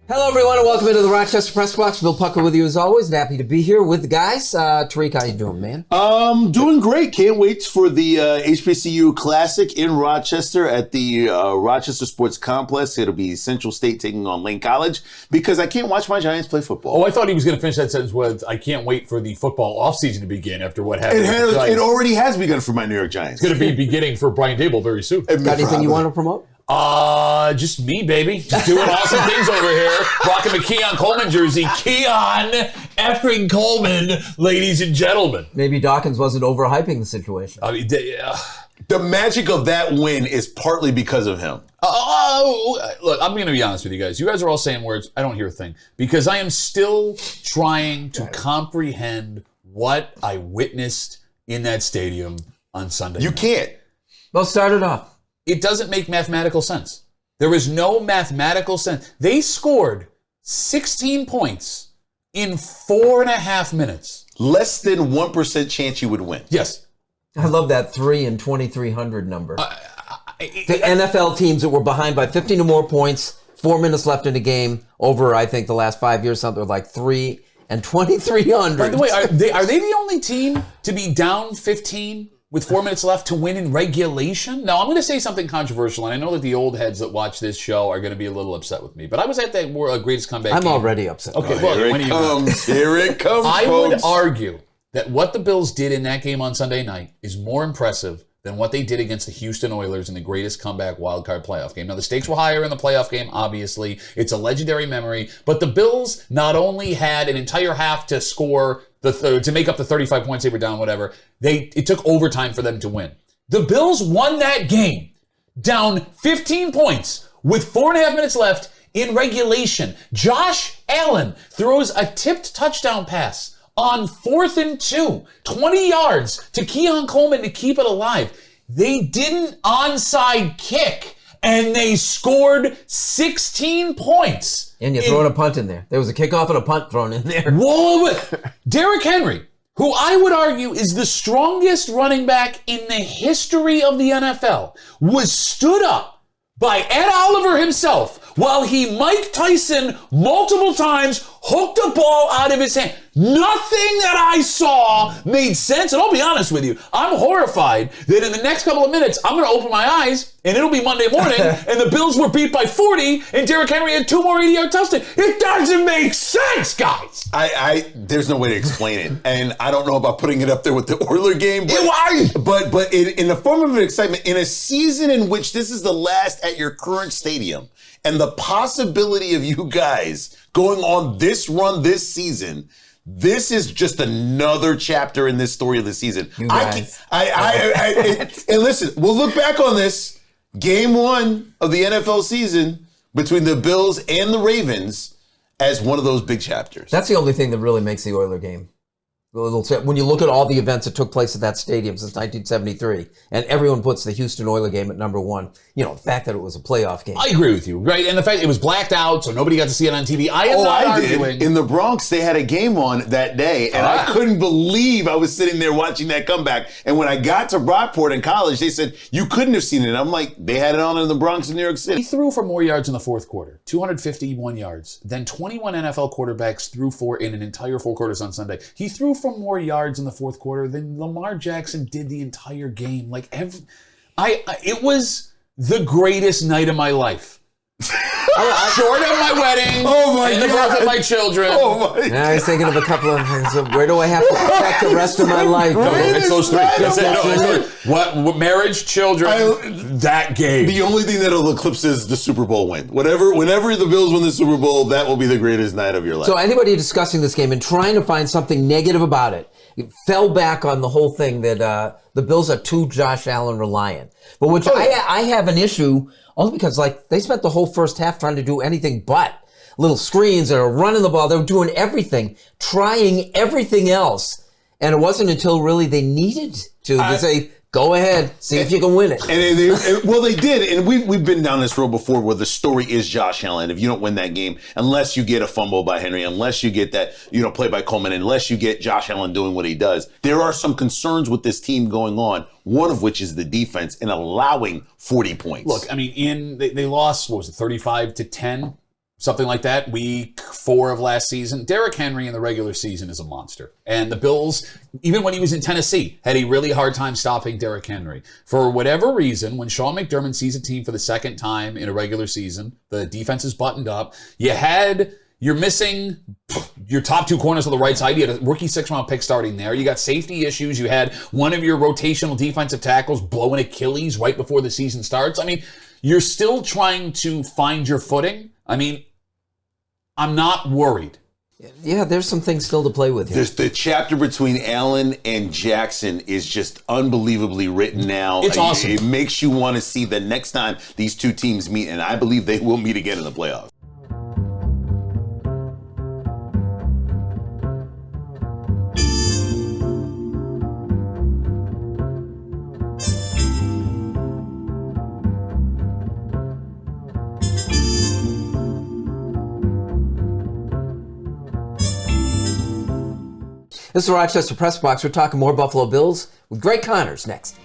Hello, everyone, and welcome into the Rochester Press Box. Bill Pucko with you as always, and happy to be here with the guys. Tariq, how you doing, man? Doing great. Can't wait for the HBCU Classic in Rochester at the Rochester Sports Complex. It'll be Central State taking on Lane College because I can't watch my Giants play football. Oh, I thought he was going to finish that sentence with, I can't wait for the football offseason to begin after what happened. It already has begun for my New York Giants. It's going to be beginning for Brian Dable very soon. Got anything you want to promote? Just me, baby. Just doing awesome things over here. Rocking a Keon Coleman jersey. Keon effing Coleman, ladies and gentlemen. Maybe Dawkins wasn't overhyping the situation. I mean, the magic of that win is partly because of him. Look, I'm going to be honest with you guys. You guys are all saying words. I don't hear a thing. Because I am still trying to comprehend what I witnessed in that stadium on Sunday You night. can't. Well, start it off. It doesn't make mathematical sense. There is no mathematical sense. They scored 16 points in 4.5 minutes. Less than 1% chance you would win. Yes. I love that 3 and 2,300 number. The NFL teams that were behind by 15 or more points, 4 minutes left in the game, over, I think, the last 5 years, something like 3 and 2,300. By the way, are they the only team to be down 15 with 4 minutes left to win in regulation? Now, I'm going to say something controversial, and I know that the old heads that watch this show are going to be a little upset with me, but I was at that greatest comeback I'm game. already upset. Okay, Here it comes. Here it comes, I folks. would argue that what the Bills did in that game on Sunday night is more impressive than what they did against the Houston Oilers in the greatest comeback wildcard playoff game. Now, the stakes were higher in the playoff game, obviously. It's a legendary memory. But the Bills not only had an entire half to score, to make up the 35 points they were down, whatever, it took overtime for them to win. The Bills won that game down 15 points with 4.5 minutes left in regulation. Josh Allen throws a tipped touchdown pass on 4th and 2, 20 yards to Keon Coleman to keep it alive. They didn't onside kick, and they scored 16 points. And you're throwing a punt in there. There was a kickoff and a punt thrown in there. Whoa! Derrick Henry, who I would argue is the strongest running back in the history of the NFL, was stood up by Ed Oliver himself while he Mike Tyson multiple times hooked a ball out of his hand. Nothing that I saw made sense. And I'll be honest with you, I'm horrified that in the next couple of minutes, I'm going to open my eyes and it'll be Monday morning and the Bills were beat by 40 and Derrick Henry had 2 more 80-yard touchdowns. It doesn't make sense, guys. There's no way to explain it. And I don't know about putting it up there with the Oiler game. But in the form of an excitement, in a season in which this is the last at your current stadium, and the possibility of you guys going on this run this season, this is just another chapter in this story of the season. You guys. And listen, we'll look back on this game 1 of the NFL season between the Bills and the Ravens as one of those big chapters. That's the only thing that really makes the Oiler game. When you look at all the events that took place at that stadium since 1973, and everyone puts the Houston Oiler game at number 1, the fact that it was a playoff game. I agree with you, right? And the fact it was blacked out, so nobody got to see it on TV. I did. In the Bronx, they had a game on that day, and I couldn't believe I was sitting there watching that comeback. And when I got to Brockport in college, they said, you couldn't have seen it. I'm like, they had it on in the Bronx in New York City. He threw for more yards in the fourth quarter, 251 yards, than 21 NFL quarterbacks threw for in an entire 4 quarters on Sunday. He threw for more yards in the fourth quarter than Lamar Jackson did the entire game. It was the greatest night of my life. Short of my wedding, and the birth of my children. Now I was thinking of a couple of things. Where do I have to protect the rest of my life? It's those 3. That's it. What marriage, children, that game. The only thing that'll eclipse is the Super Bowl win. Whenever the Bills win the Super Bowl, that will be the greatest night of your life. So anybody discussing this game and trying to find something negative about it fell back on the whole thing that the Bills are too Josh Allen reliant. But which I have an issue only because they spent the whole first half trying to do anything but little screens or running the ball. They were doing everything, trying everything else. And it wasn't until really they needed to say, go ahead, see if you can win it. And they did. And we've been down this road before where the story is Josh Allen. If you don't win that game, unless you get a fumble by Henry, unless you get that, play by Coleman, unless you get Josh Allen doing what he does, there are some concerns with this team going on, one of which is the defense and allowing 40 points. Look, I mean, they lost, 35-10? something like that, week 4 of last season. Derrick Henry in the regular season is a monster. And the Bills, even when he was in Tennessee, had a really hard time stopping Derrick Henry. For whatever reason, when Sean McDermott sees a team for the second time in a regular season, the defense is buttoned up. You're missing your top 2 corners on the right side. You had a rookie 6th-round pick starting there. You got safety issues. You had one of your rotational defensive tackles blow an Achilles right before the season starts. I mean, you're still trying to find your footing. I mean, I'm not worried. Yeah, there's some things still to play with here. The chapter between Allen and Jackson is just unbelievably written now. It's awesome. It makes you want to see the next time these 2 teams meet, and I believe they will meet again in the playoffs. This is the Rochester Press Box. We're talking more Buffalo Bills with Greg Connors next.